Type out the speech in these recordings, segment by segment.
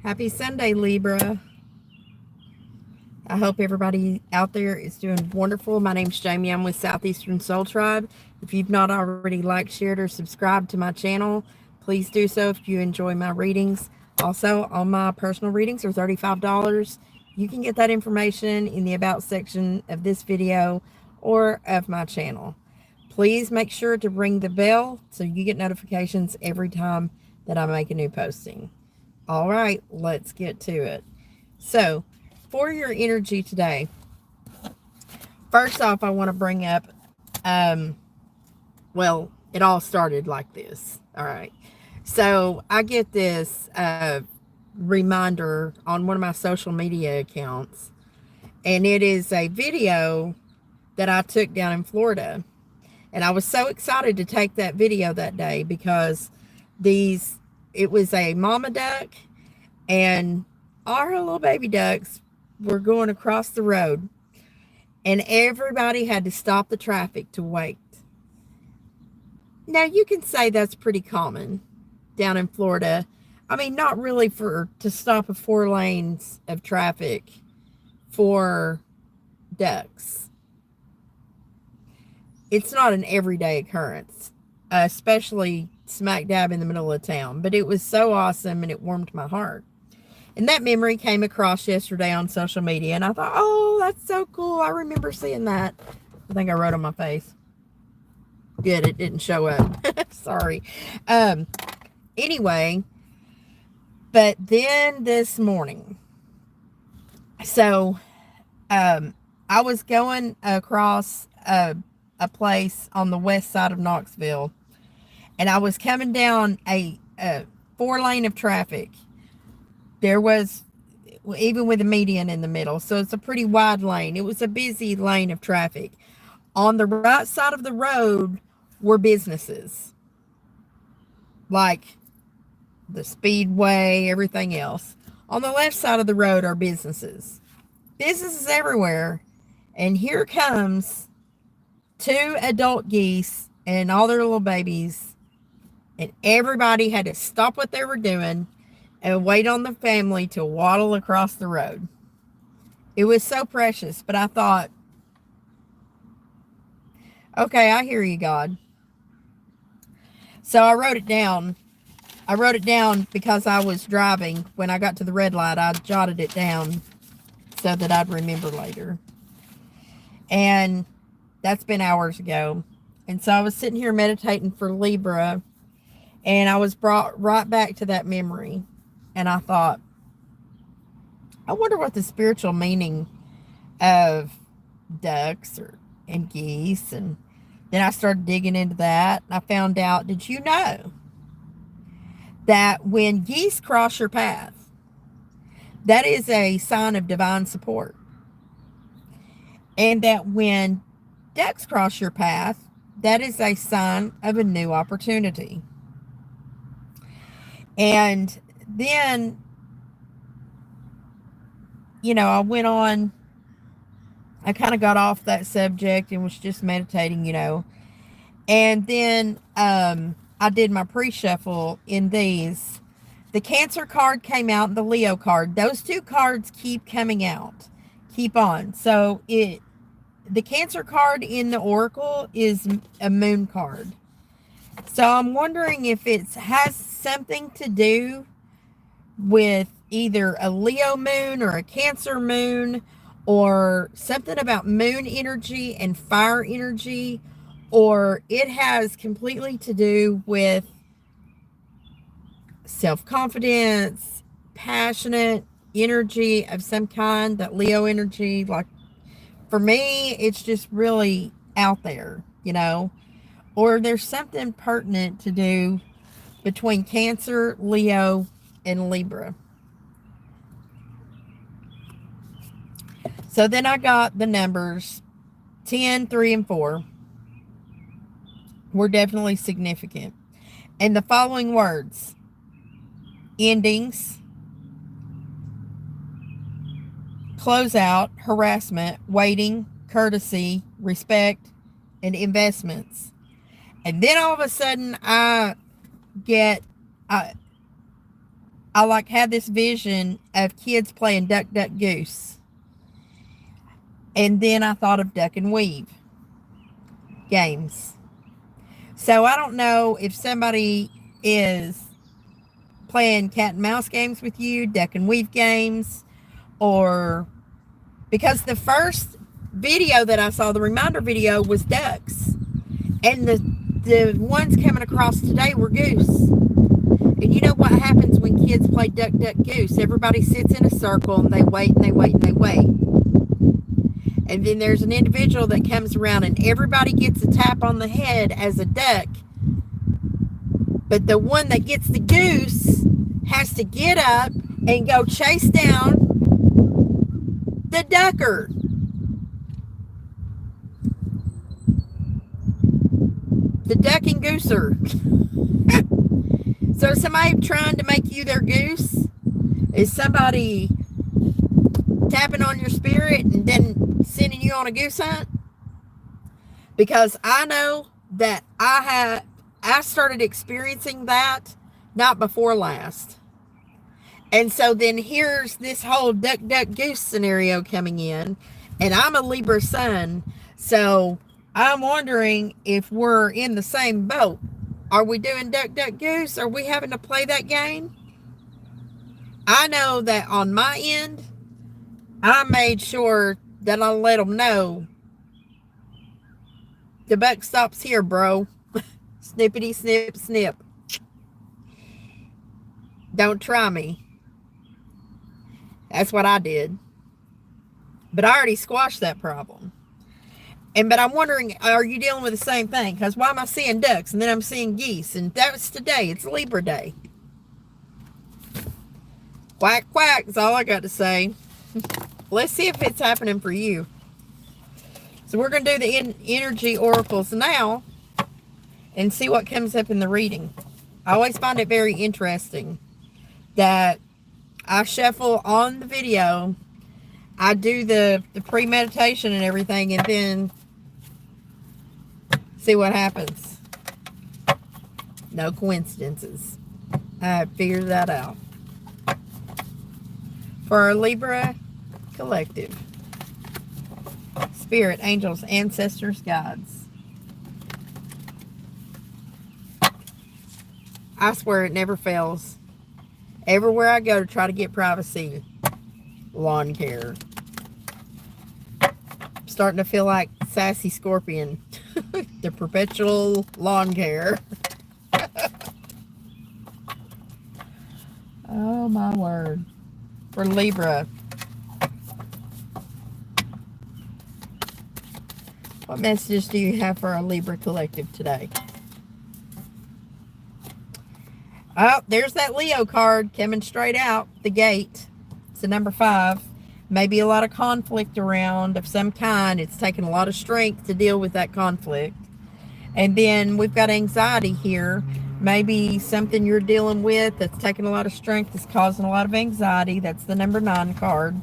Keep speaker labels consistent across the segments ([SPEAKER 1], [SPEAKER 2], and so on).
[SPEAKER 1] Happy Sunday, Libra. I hope everybody out there is doing wonderful. My name's Jamie. I'm with Southeastern Soul Tribe. If you've not already liked, shared, or subscribed to my channel, please do so if you enjoy my readings. Also, all my personal readings are $35. You can get that information in the About section of this video or of my channel. Please make sure to ring the bell so you get notifications every time that I make a new posting. All right, let's get to it. So, for your energy today, first off, I want to bring up, well, it all started like this. All right. So, I get this reminder on one of my social media accounts, and it is a video that I took down in Florida. And I was so excited to take that video that day because it was a mama duck and all her little baby ducks were going across the road, and everybody had to stop the traffic to wait. Now, you can say that's pretty common down in Florida. I mean, not really to stop 4 lanes of traffic for ducks. It's not an everyday occurrence, especially smack dab in the middle of town. But it was so awesome, and it warmed my heart. And that memory came across yesterday on social media, and I thought, oh, that's so cool. I remember seeing that. I think I wrote on my face. Good, it didn't show up. Sorry. Anyway, but then this morning, so I was going across a place on the west side of Knoxville, and I was coming down a 4-lane of traffic. There was, even with a median in the middle, so it's a pretty wide lane. It was a busy lane of traffic. On the right side of the road were businesses, like the Speedway, everything else. On the left side of the road are businesses. Businesses everywhere. And here comes 2 adult geese and all their little babies. And everybody had to stop what they were doing and wait on the family to waddle across the road. It was so precious, but I thought, okay, I hear you, God. So I wrote it down. I wrote it down because I was driving. When I got to the red light, I jotted it down so that I'd remember later. And that's been hours ago. And so I was sitting here meditating for Libra, and I was brought right back to that memory. And I thought, I wonder what the spiritual meaning of ducks and geese. And then I started digging into that. And I found out, did you know that when geese cross your path, that is a sign of divine support? And that when ducks cross your path, that is a sign of a new opportunity. And then, I went on, I kind of got off that subject and was just meditating, And then I did my pre-shuffle in these. The Cancer card came out and the Leo card. Those 2 cards keep coming out. Keep on. So the Cancer card in the Oracle is a moon card. So I'm wondering if it has something to do with either a Leo moon or a Cancer moon, or something about moon energy and fire energy, or it has completely to do with self-confidence, passionate energy of some kind, that Leo energy. Like, for me, it's just really out there, or there's something pertinent to do between Cancer, Leo, and Libra. So then I got the numbers 10, 3, and 4 were definitely significant. And the following words: endings, closeout, harassment, waiting, courtesy, respect, and investments. And then all of a sudden I get I like had this vision of kids playing duck, duck, goose. And then I thought of duck and weave games. So I don't know if somebody is playing cat and mouse games with you, duck and weave games, or because the first video that I saw, the reminder video, was ducks. And the ones coming across today were goose. And you know what happens when kids play duck, duck, goose? Everybody sits in a circle and they wait and they wait and they wait. And then there's an individual that comes around and everybody gets a tap on the head as a duck. But the one that gets the goose has to get up and go chase down the ducker. The duck and gooser. So is somebody trying to make you their goose? Is somebody tapping on your spirit and then sending you on a goose hunt? Because I know that I started experiencing that not before last. And so then here's this whole duck, duck, goose scenario coming in. And I'm a Libra sun. So I'm wondering if we're in the same boat. Are we doing duck, duck, goose? Are we having to play that game? I know that on my end, I made sure that I let them know the buck stops here, bro. Snippity, snip, snip. Don't try me. That's what I did. But I already squashed that problem. But I'm wondering, are you dealing with the same thing? Because why am I seeing ducks and then I'm seeing geese? And that's today. It's Libra Day. Quack, quack is all I got to say. Let's see if it's happening for you. So we're going to do the energy oracles now and see what comes up in the reading. I always find it very interesting that I shuffle on the video. I do the pre-meditation and everything, and then see what happens. No coincidences. I figured that out. For our Libra collective, spirit, angels, ancestors, gods. I swear it never fails. Everywhere I go to try to get privacy, lawn care. I'm starting to feel like Sassy Scorpion. The perpetual lawn care. Oh my word. For Libra. What messages do you have for our Libra collective today? Oh, there's that Leo card coming straight out the gate. It's a number 5. Maybe a lot of conflict around of some kind. It's taken a lot of strength to deal with that conflict. And then we've got anxiety here. Maybe something you're dealing with that's taking a lot of strength is causing a lot of anxiety. That's the number 9 card.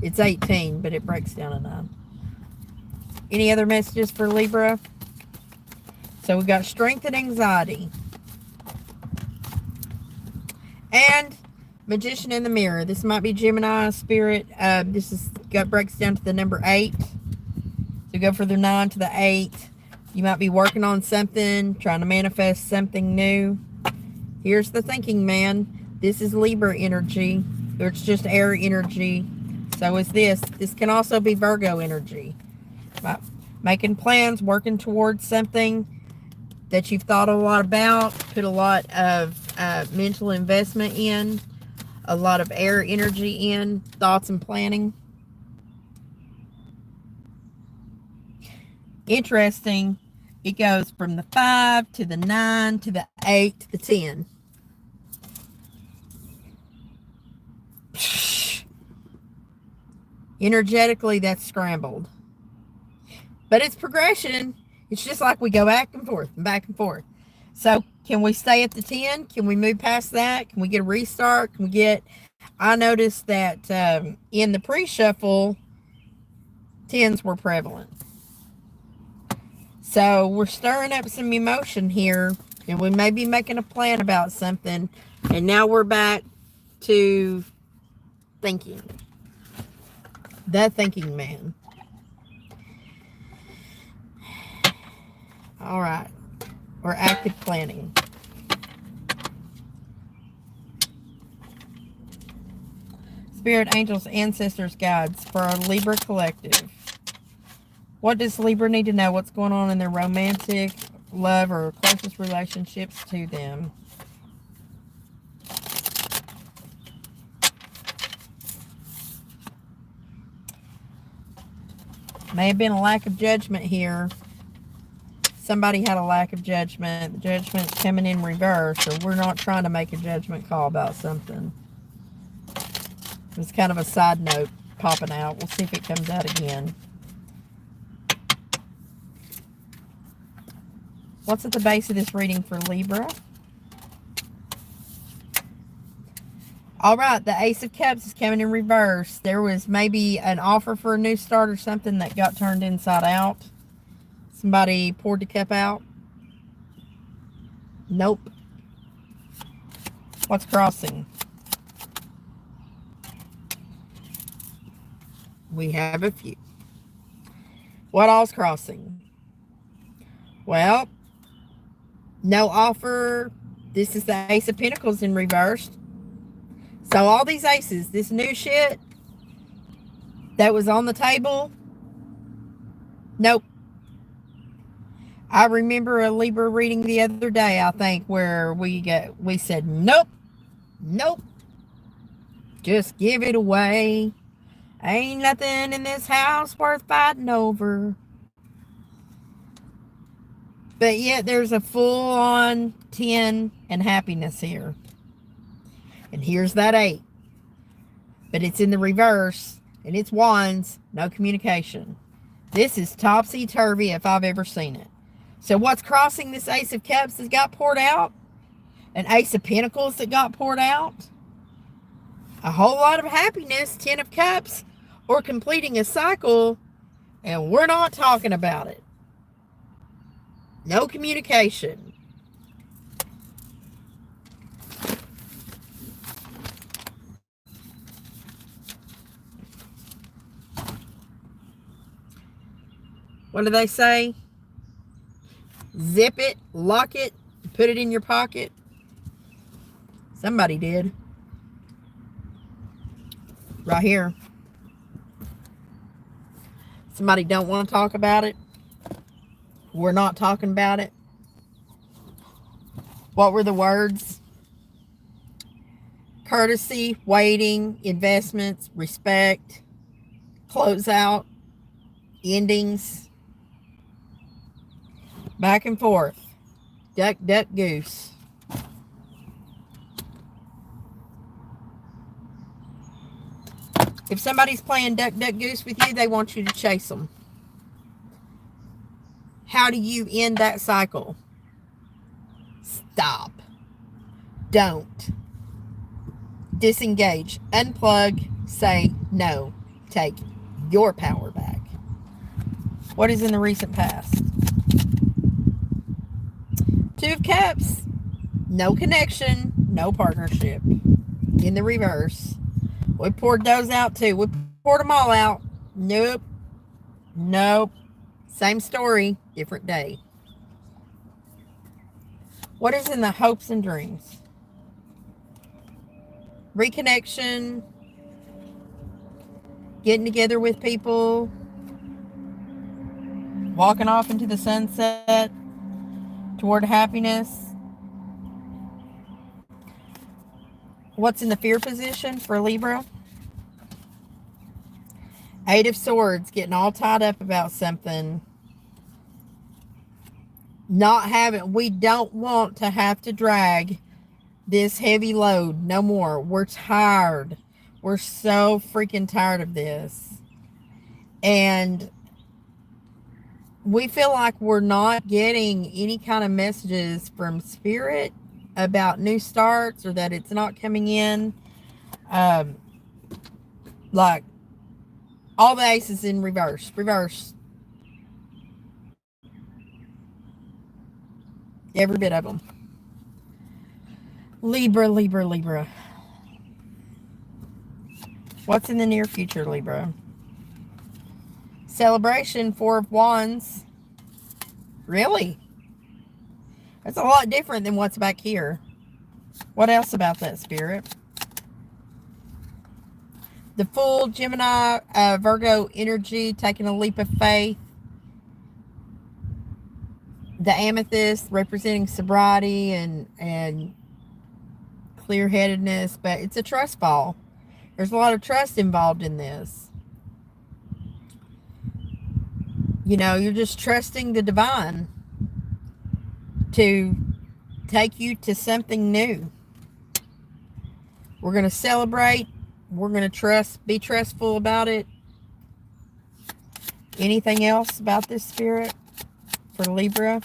[SPEAKER 1] It's 18, but it breaks down to 9. Any other messages for Libra? So we got strength and anxiety. And Magician in the Mirror. This might be Gemini spirit. This breaks down to the number 8. So go from the 9 to the 8. You might be working on something, trying to manifest something new. Here's the thinking man. This is Libra energy. Or it's just air energy. So is this. This can also be Virgo energy. Making plans, working towards something that you've thought a lot about, put a lot of mental investment in, a lot of air energy in, thoughts and planning. Interesting. It goes from the 5 to the 9 to the 8 to the 10. Energetically, that's scrambled. But it's progression. It's just like we go back and forth and back and forth. So can we stay at the 10? Can we move past that? Can we get a restart? Can we get... I noticed that in the pre-shuffle, 10s were prevalent. So we're stirring up some emotion here And we may be making a plan about something. And now we're back to thinking. The thinking man. All right. Or active planning. Spirit, angels, ancestors, guides for our Libra collective. What does Libra need to know? What's going on in their romantic, love, or closest relationships to them? May have been a lack of judgment here. Somebody had a lack of judgment. The judgment's coming in reverse, so we're not trying to make a judgment call about something. It's kind of a side note popping out. We'll see if it comes out again. What's at the base of this reading for Libra? All right, the Ace of Cups is coming in reverse. There was maybe an offer for a new start or something that got turned inside out. Somebody poured the cup out. Nope. What's crossing? We have a few. What all's crossing? Well, no offer. This is the Ace of Pentacles in reverse. So all these aces, this new shit that was on the table, nope. I remember a Libra reading the other day, I think, where we said, nope, nope, just give it away. Ain't nothing in this house worth fighting over. But yet there's a full-on 10 and happiness here. And here's that 8. But it's in the reverse, and it's wands, no communication. This is topsy-turvy if I've ever seen it. So what's crossing this Ace of Cups that got poured out? An Ace of Pentacles that got poured out? A whole lot of happiness, 10 of Cups, or completing a cycle, and we're not talking about it. No communication. What do they say? Zip it, lock it, put it in your pocket. Somebody did. Right here. Somebody don't want to talk about it. We're not talking about it. What were the words? Courtesy, waiting, investments, respect, closeout, endings, back and forth. Duck, duck, goose. If somebody's playing duck, duck, goose with you, they want you to chase them. How do you end that cycle? Stop. Don't. Disengage. Unplug. Say no. Take your power back. What is in the recent past? 2 of Cups. No connection. No partnership. In the reverse. We poured those out too. We poured them all out. Nope. Nope. Same story, different day. What is in the hopes and dreams? Reconnection. Getting together with people. Walking off into the sunset. Toward happiness. What's in the fear position for Libra? 8 of Swords, getting all tied up about something. We don't want to have to drag this heavy load no more. We're tired. We're so freaking tired of this. And we feel like we're not getting any kind of messages from Spirit about new starts, or that it's not coming in. Like all the aces in reverse. Every bit of them. Libra, Libra, Libra. What's in the near future, Libra? Celebration, Four of Wands. Really? That's a lot different than what's back here. What else about that, Spirit? The Fool, Gemini, Virgo energy, taking a leap of faith. The Amethyst, representing sobriety and clear-headedness, but it's a trust fall. There's a lot of trust involved in this. You know, you're just trusting the divine to take you to something new. We're going to celebrate. We're going to be trustful about it. Anything else about this, Spirit, for Libra?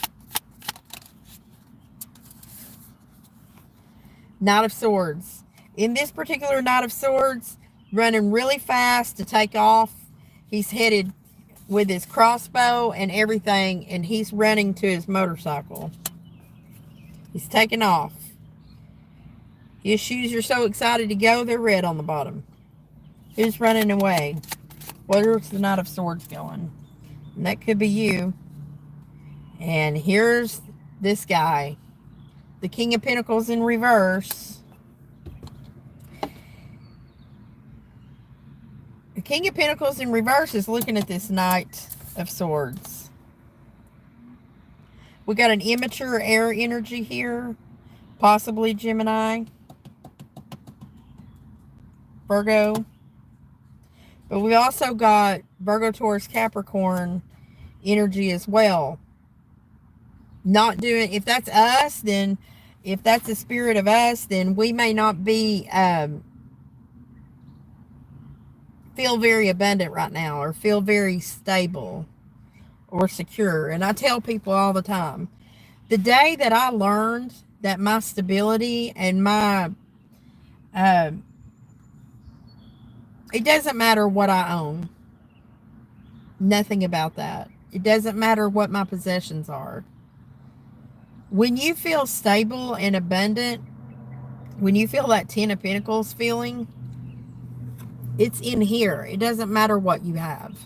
[SPEAKER 1] Knight of Swords. In this particular Knight of Swords, running really fast to take off. He's headed with his crossbow and everything, and he's running to his motorcycle. He's taking off. His shoes are so excited to go, they're red on the bottom. He's running away. Where's the Knight of Swords going? And that could be you. And here's this guy. The King of Pentacles in reverse. The King of Pentacles in reverse is looking at this Knight of Swords. We got an immature air energy here. Possibly Gemini. Virgo. But we also got Virgo, Taurus, Capricorn energy as well. Not doing, if that's us, then if that's the spirit of us, then we may not be feel very abundant right now, or feel very stable or secure. And I tell people all the time, the day that I learned that my stability and my it doesn't matter what I own, nothing about that, it doesn't matter what my possessions are. When you feel stable and abundant, when you feel that Ten of Pentacles feeling, it's in here. It doesn't matter what you have.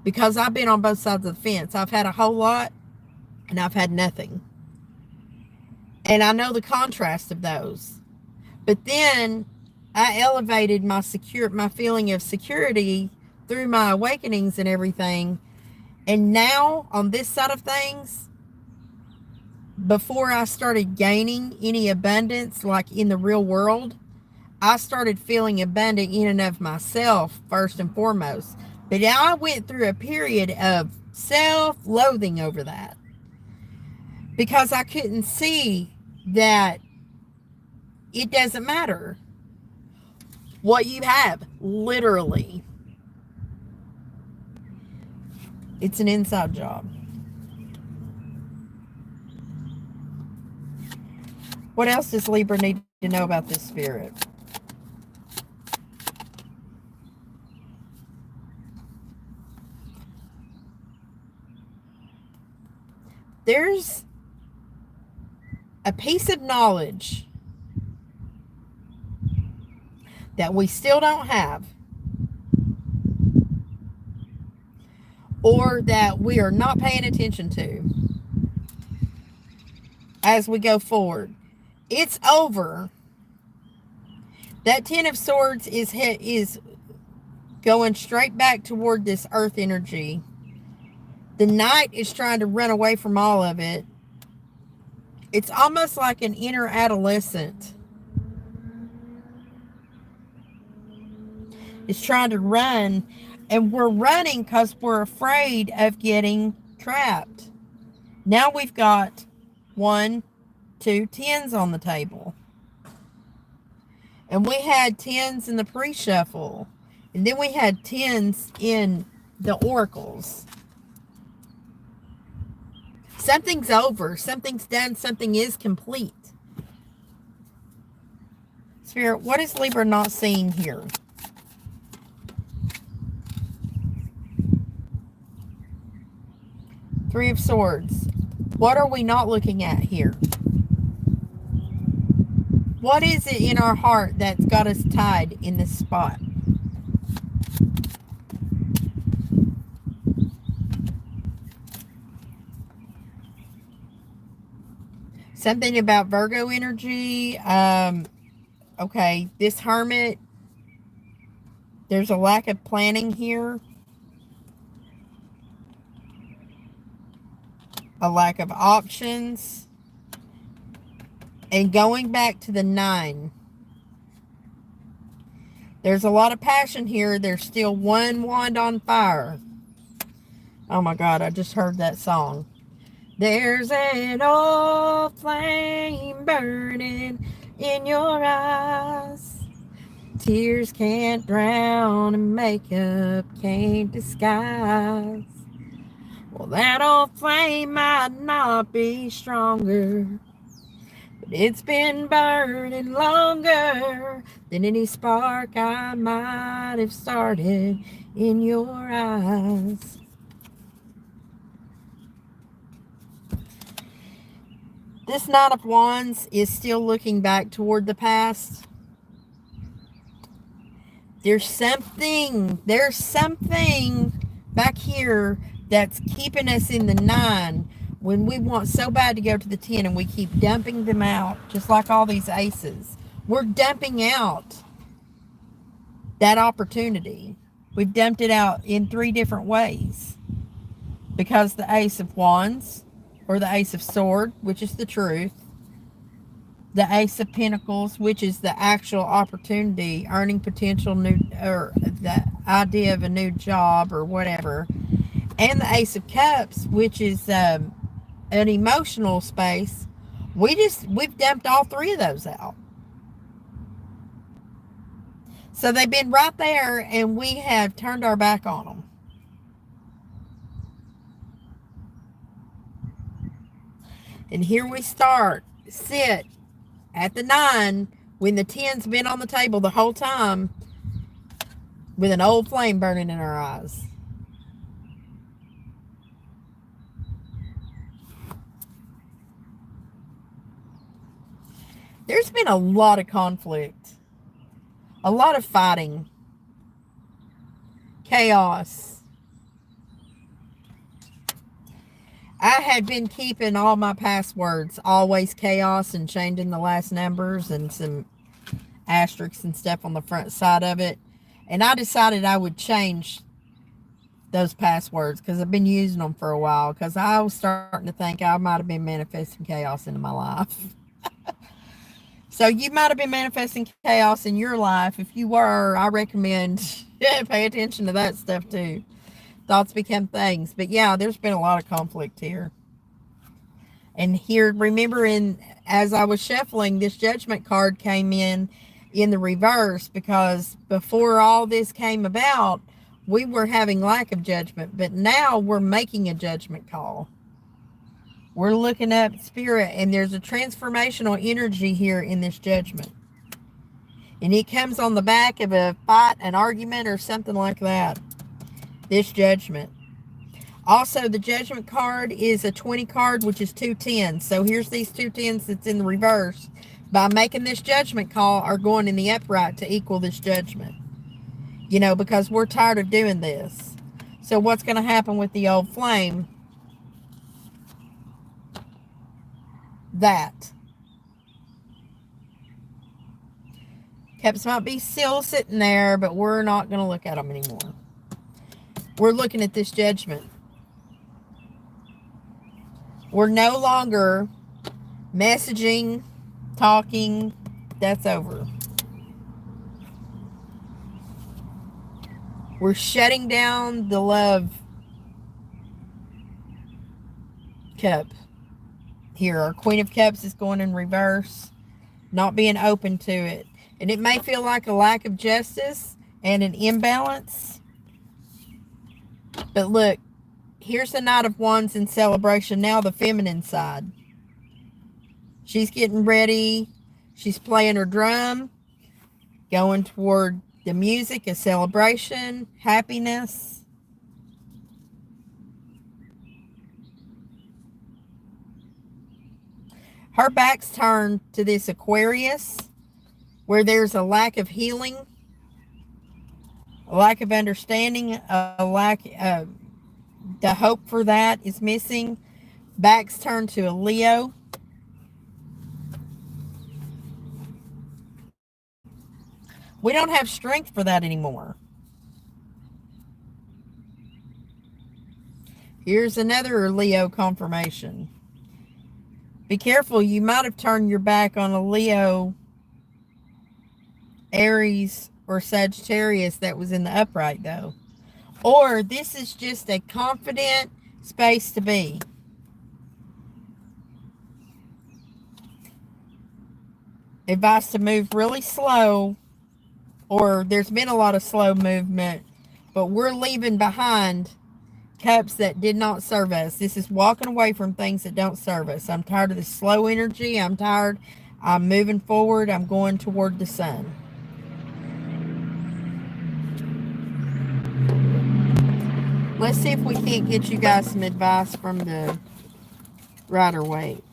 [SPEAKER 1] Because I've been on both sides of the fence. I've had a whole lot and I've had nothing. And I know the contrast of those. But then I elevated my feeling of security through my awakenings and everything. And now on this side of things, before I started gaining any abundance, like in the real world, I started feeling abundant in and of myself, first and foremost. But I went through a period of self-loathing over that. Because I couldn't see that it doesn't matter what you have, literally. It's an inside job. What else does Libra need to know about this spirit? There's a piece of knowledge that we still don't have, or that we are not paying attention to as we go forward. It's over. That Ten of Swords is going straight back toward this earth energy. The Knight is trying to run away from all of it. It's almost like an inner adolescent. It's trying to run, and we're running because we're afraid of getting trapped. Now we've got 1, 2 tens on the table. And we had tens in the pre-shuffle. And then we had tens in the oracles. Something's over. Something's done. Something is complete. Spirit, what is Libra not seeing here? Three of Swords. What are we not looking at here? What is it in our heart that's got us tied in this spot? Something about Virgo energy. Okay, this Hermit, there's a lack of planning here. A lack of options. And going back to the 9, there's a lot of passion here. There's still one wand on fire. Oh my God, I just heard that song. There's an old flame burning in your eyes. Tears can't drown and makeup can't disguise. Well, that old flame might not be stronger, but it's been burning longer than any spark I might have started in your eyes. This Knight of Wands is still looking back toward the past. There's something back here that's keeping us in the 9 when we want so bad to go to the 10, and we keep dumping them out, just like all these aces. We're dumping out that opportunity. We've dumped it out in 3 different ways. Because the Ace of Wands, or the Ace of Swords, which is the truth, the Ace of Pentacles, which is the actual opportunity, earning potential, new, or the idea of a new job or whatever, and the Ace of Cups, which is an emotional space. We've dumped all 3 of those out. So they've been right there, and we have turned our back on them. And here we sit at the 9 when the 10's been on the table the whole time, with an old flame burning in our eyes. There's been a lot of conflict, a lot of fighting, chaos. I had been keeping all my passwords always chaos and changing the last numbers and some asterisks and stuff on the front side of it. And I decided I would change those passwords because I've been using them for a while, because I was starting to think I might have been manifesting chaos into my life. So you might have been manifesting chaos in your life. If you were, I recommend pay attention to that stuff too. Thoughts become things. But yeah, there's been a lot of conflict here. And here, remember, as I was shuffling, this Judgment card came in the reverse, because before all this came about, we were having lack of judgment. But now we're making a judgment call. We're looking up Spirit, and there's a transformational energy here in this Judgment. And it comes on the back of a fight, an argument, or something like that. This Judgment. Also, the Judgment card is a 20 card, which is 2 10s. So here's these 2 10s that's in the reverse. By making this Judgment call, are going in the upright to equal this Judgment. You know, because we're tired of doing this. So what's going to happen with the old flame? That. Cups might be still sitting there, but we're not going to look at them anymore. We're looking at this Judgment. We're no longer messaging, talking. That's over. We're shutting down the love cup. Here, our Queen of Cups is going in reverse, not being open to it. And it may feel like a lack of justice and an imbalance. But look, here's the Knight of Wands in celebration. Now the feminine side. She's getting ready. She's playing her drum, going toward the music, a celebration, happiness. Her back's turned to this Aquarius, where there's a lack of healing, a lack of understanding, the hope for that is missing. Back's turned to a Leo. We don't have strength for that anymore. Here's another Leo confirmation. Be careful, you might have turned your back on a Leo, Aries, or Sagittarius that was in the upright, though. Or this is just a confident space to be. Advice to move really slow, or there's been a lot of slow movement, but we're leaving behind cups that did not serve us. This is walking away from things that don't serve us. I'm tired of the slow energy. I'm tired. I'm moving forward. I'm going toward the sun. Let's see if we can't get you guys some advice from the Rider-Waite.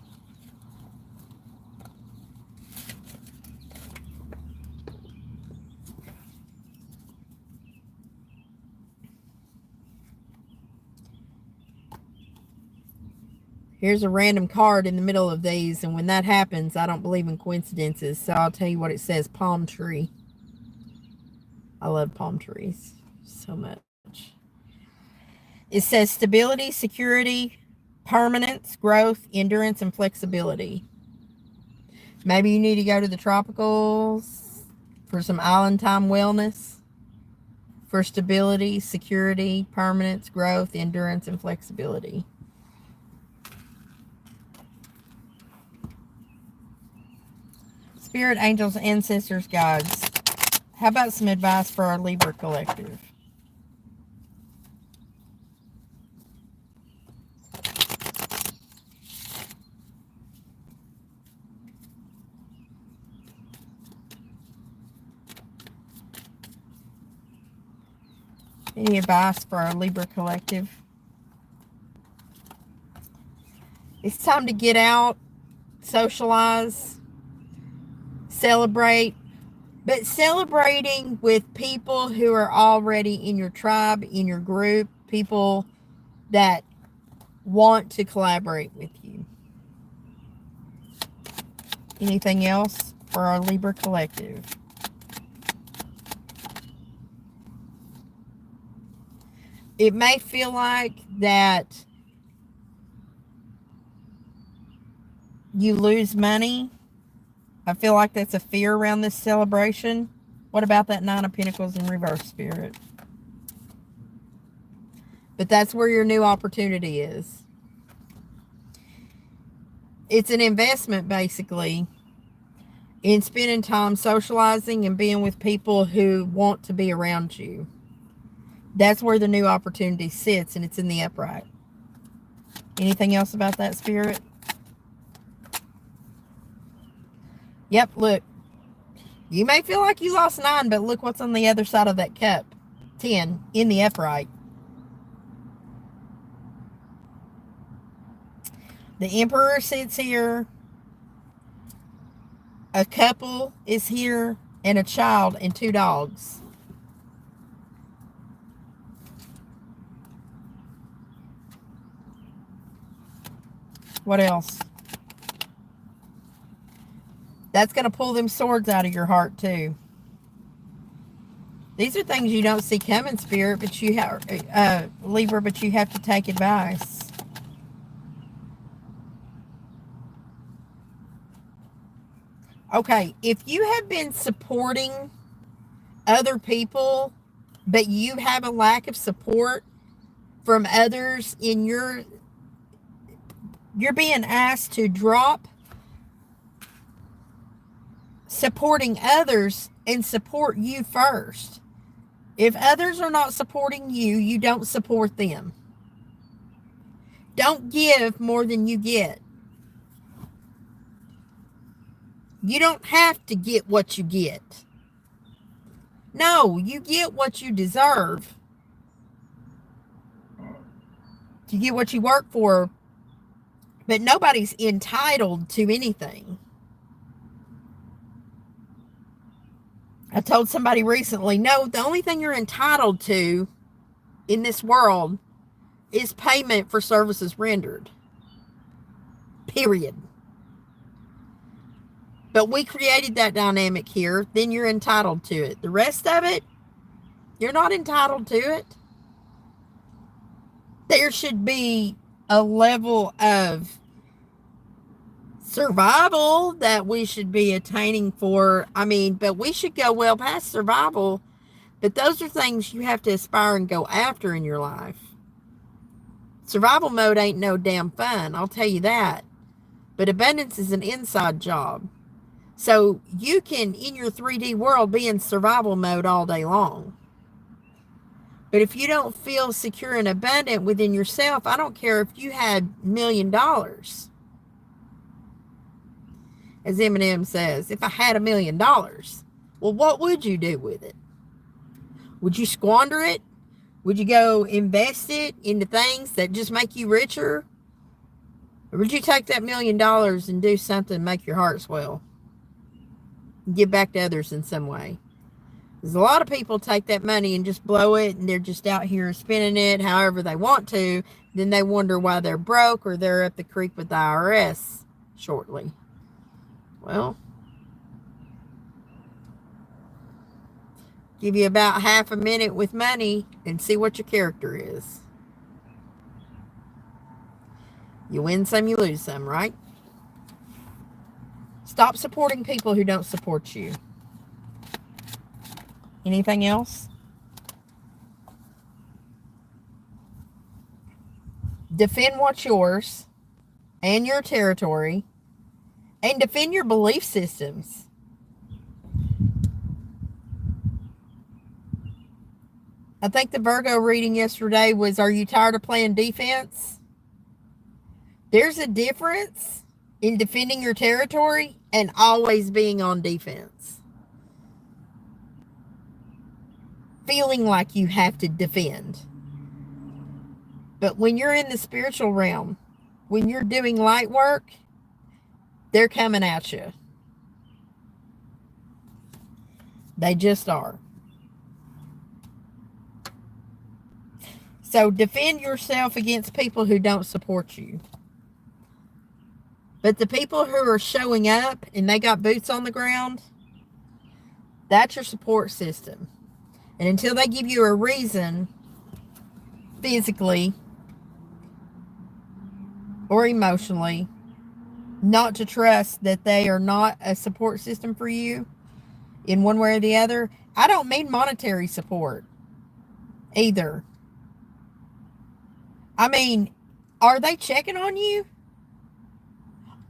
[SPEAKER 1] Here's a random card in the middle of these, and when that happens, I don't believe in coincidences, so I'll tell you what it says. Palm tree. I love palm trees so much. It says stability, security, permanence, growth, endurance, and flexibility. Maybe you need to go to the tropicals for some island time wellness, for stability, security, permanence, growth, endurance, and flexibility. Spirit, angels, ancestors, guides. How about some advice for our Libra collective? Any advice for our Libra collective? It's time to get out, socialize, celebrate, but celebrating with people who are already in your tribe, in your group, people that want to collaborate with you. Anything else for our Libra collective? It may feel like that you lose money. I feel like that's a fear around this celebration. What about that Nine of Pentacles in reverse, Spirit? But that's where your new opportunity is. It's an investment, basically, in spending time socializing and being with people who want to be around you. That's where the new opportunity sits, and it's in the upright. Anything else about that, Spirit? Yep, look. You may feel like you lost 9, but look what's on the other side of that cup. 10 in the upright. The Emperor sits here. A couple is here, and a child and 2 dogs. What else? That's going to pull them swords out of your heart, too. These are things you don't see coming, Spirit, but you have, Libra, but you have to take advice. Okay, if you have been supporting other people, but you have a lack of support from others in you're being asked to drop supporting others and support you first. If others are not supporting you, you don't support them. Don't give more than you get. You don't have to get what you get. No, you get what you deserve. You get what you work for, but nobody's entitled to anything. I told somebody recently, no, the only thing you're entitled to in this world is payment for services rendered. Period. But we created that dynamic here, then you're entitled to it. The rest of it, you're not entitled to it. There should be a level of survival that we should be attaining for. I mean, but we should go well past survival. But those are things you have to aspire and go after in your life. Survival mode ain't no damn fun, I'll tell you that. But abundance is an inside job. So you can, in your 3D world, be in survival mode all day long. But if you don't feel secure and abundant within yourself, I don't care if you had $1 million. As Eminem says, if I had $1 million, well, what would you do with it? Would you squander it? Would you go invest it into things that just make you richer? Or would you take that $1 million and do something to make your heart swell? Give back to others in some way. Because a lot of people take that money and just blow it, and they're just out here spending it however they want to. Then they wonder why they're broke or they're up the creek with the IRS shortly. Well, give you about half a minute with money and see what your character is. You win some, you lose some, right? Stop supporting people who don't support you. Anything else? Defend what's yours and your territory, and defend your belief systems. I think the Virgo reading yesterday was, are you tired of playing defense? There's a difference in defending your territory and always being on defense. Feeling like you have to defend. But when you're in the spiritual realm, when you're doing light work, they're coming at you. They just are. So defend yourself against people who don't support you. But the people who are showing up and they got boots on the ground, that's your support system. And until they give you a reason, physically or emotionally, not to trust that they are not a support system for you in one way or the other, I don't mean monetary support either. I mean, are they checking on you?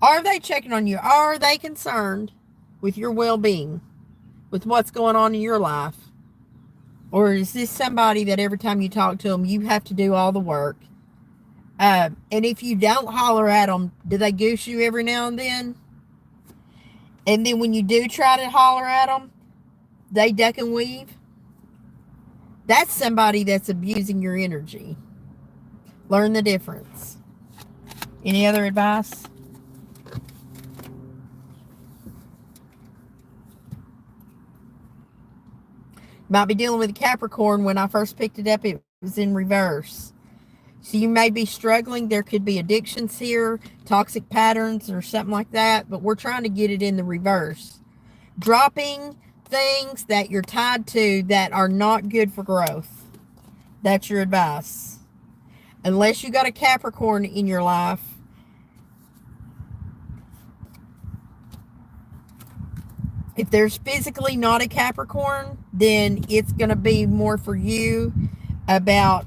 [SPEAKER 1] Are they checking on you? Are they concerned with your well-being, with what's going on in your life? Or is this somebody that every time you talk to them, you have to do all the work? And if you don't holler at them, do they goose you every now and then? And then when you do try to holler at them, they duck and weave? That's somebody that's abusing your energy. Learn the difference. Any other advice? Might be dealing with a Capricorn. When I first picked it up, it was in reverse. So you may be struggling. There could be addictions here, toxic patterns or something like that, but we're trying to get it in the reverse. Dropping things that you're tied to that are not good for growth. That's your advice. Unless you got a Capricorn in your life, if there's physically not a Capricorn, then it's going to be more for you about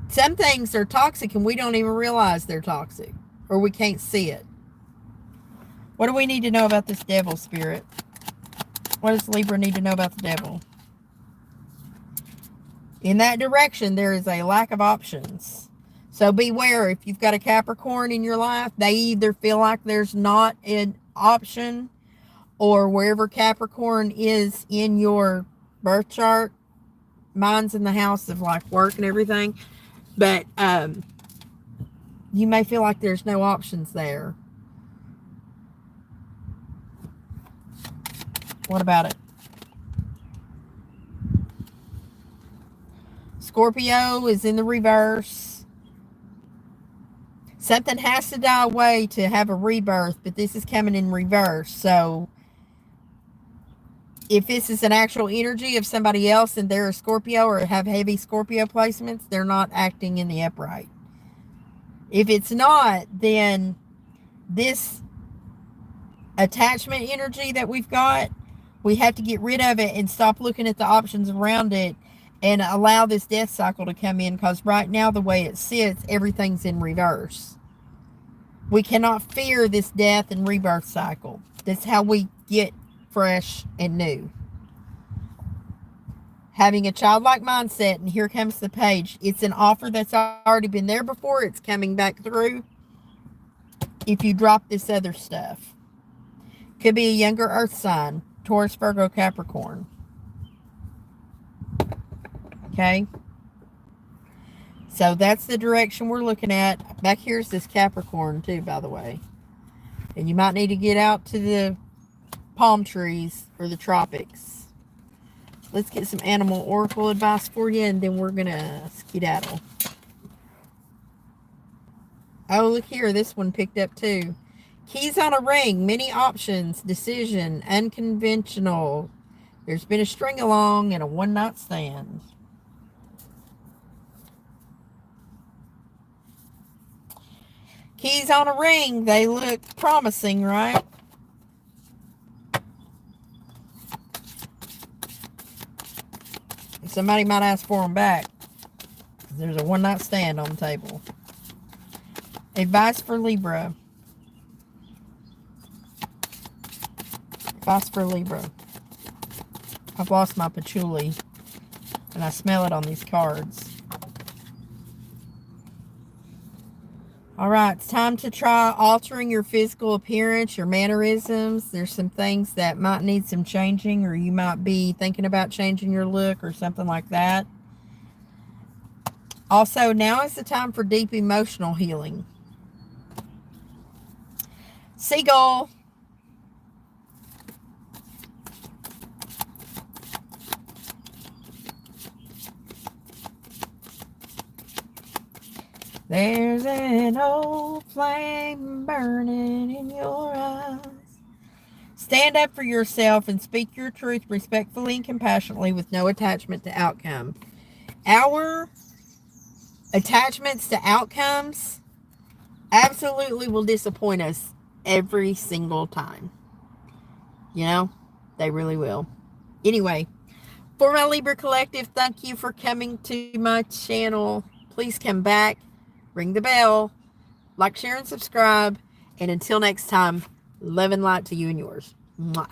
[SPEAKER 1] some things are toxic and we don't even realize they're toxic, or we can't see it. What do we need to know about this devil spirit? What does Libra need to know about the devil? In that direction, there is a lack of options. So beware, if you've got a Capricorn in your life, they either feel like there's not an option, or wherever Capricorn is in your birth chart. Mine's in the house of like work and everything. But you may feel like there's no options there. What about it? Scorpio is in the reverse. Something has to die away to have a rebirth, but this is coming in reverse. So if this is an actual energy of somebody else and they're a Scorpio or have heavy Scorpio placements, they're not acting in the upright. If it's not, then this attachment energy that we've got, we have to get rid of it and stop looking at the options around it and allow this death cycle to come in, because right now the way it sits, everything's in reverse. We cannot fear this death and rebirth cycle. That's how we get fresh and new. Having a childlike mindset, and here comes the page. It's an offer that's already been there before. It's coming back through if you drop this other stuff. Could be a younger earth sign, Taurus, Virgo, Capricorn. Okay? So that's the direction we're looking at. Back here's this Capricorn too, by the way. And you might need to get out to the palm trees or the tropics. Let's get some animal oracle advice for you, and then we're going to skedaddle. Oh, look here. This one picked up too. Keys on a ring, many options, decision, unconventional. There's been a string along and a one-night stand. Keys on a ring, they look promising, right? Somebody might ask for them back. There's a one-night stand on the table. Advice for Libra. Advice for Libra. I've lost my patchouli, and I smell it on these cards. All right, it's time to try altering your physical appearance, your mannerisms. There's some things that might need some changing, or you might be thinking about changing your look or something like that. Also, now is the time for deep emotional healing. Seagull. There's an old flame burning in your eyes. Stand up for yourself and speak your truth respectfully and compassionately with no attachment to outcome. Our attachments to outcomes absolutely will disappoint us every single time. You know, they really will. Anyway, for my Libra Collective, thank you for coming to my channel. Please come back. Ring the bell, like, share, and subscribe. And until next time, love and light to you and yours. Mwah.